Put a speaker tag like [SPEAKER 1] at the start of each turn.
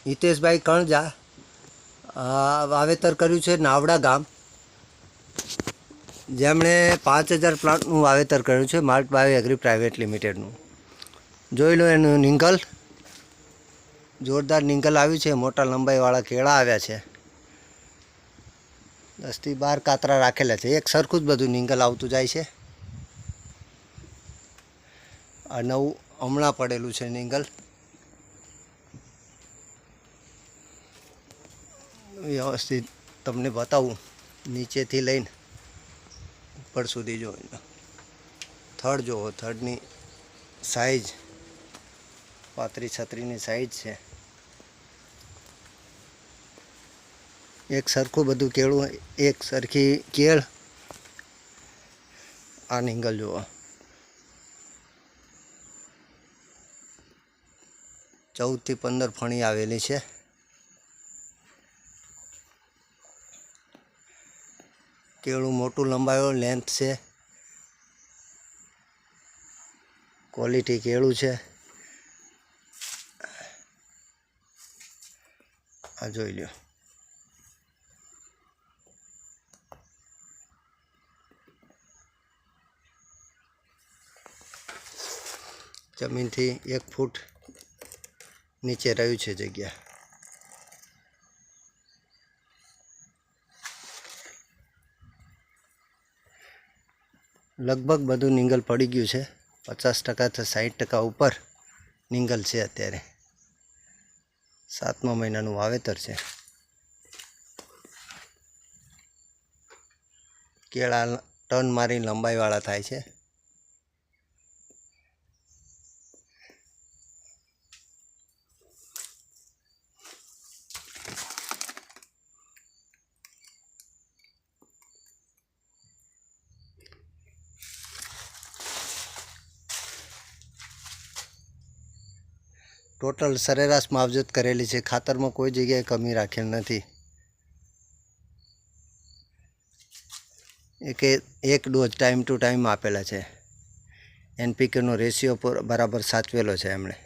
[SPEAKER 1] હિતેશભાઈ કણજા વાવેતર કર્યું છે નાવડા ગામ, જેમણે 5000 પ્લાન્ટનું વાવેતર કર્યું છે માર્ક બાયો એગ્રી પ્રાઇવેટ લિમિટેડનું. જોઈ લો એનું નિંગલ, જોરદાર નિંગલ આવ્યું છે. મોટા લંબાઈવાળા કેળા આવ્યા છે. 10 થી 12 કાતરા રાખેલા છે. એક સરખું જ બધું નિંગલ આવતું જાય છે. આ નવું હમણાં પડેલું છે નિંગલ. વ્યવસ્થિત તમને બતાવું નીચેથી લઈને ઉપર સુધી. જો થડ જુઓ, થડની સાઈઝ 35-36ની સાઈઝ છે. એક સરખું બધું કેળું, એક સરખી કેળ. આ નિંગલ જુઓ, 14 થી 15 ફણી આવેલી છે. કેળું મોટું લંબાયો, લેન્થ છે, ક્વોલિટી કેળું છે. આ જોઈ લો. જમીનથી 1 ફૂટ નીચે રહ્યું છે જગ્યા. લગભગ બધું નિંગલ પડી ગયું છે. 50% થી 60% ઉપર નિંગલ છે. અત્યારે 7મા મહિનાનું વાવેતર છે. કેળા ટન મારી લંબાઈવાળા થાય છે. ટોટલ સરેરાશ માવજત કરેલી છે. ખાતરમાં કોઈ જગ્યાએ કમી રાખેલ નથી. એક ડોઝ ટાઈમ ટુ ટાઈમ આપેલા છે. NPKનો રેશિયો બરાબર સાચવેલો છે એમણે.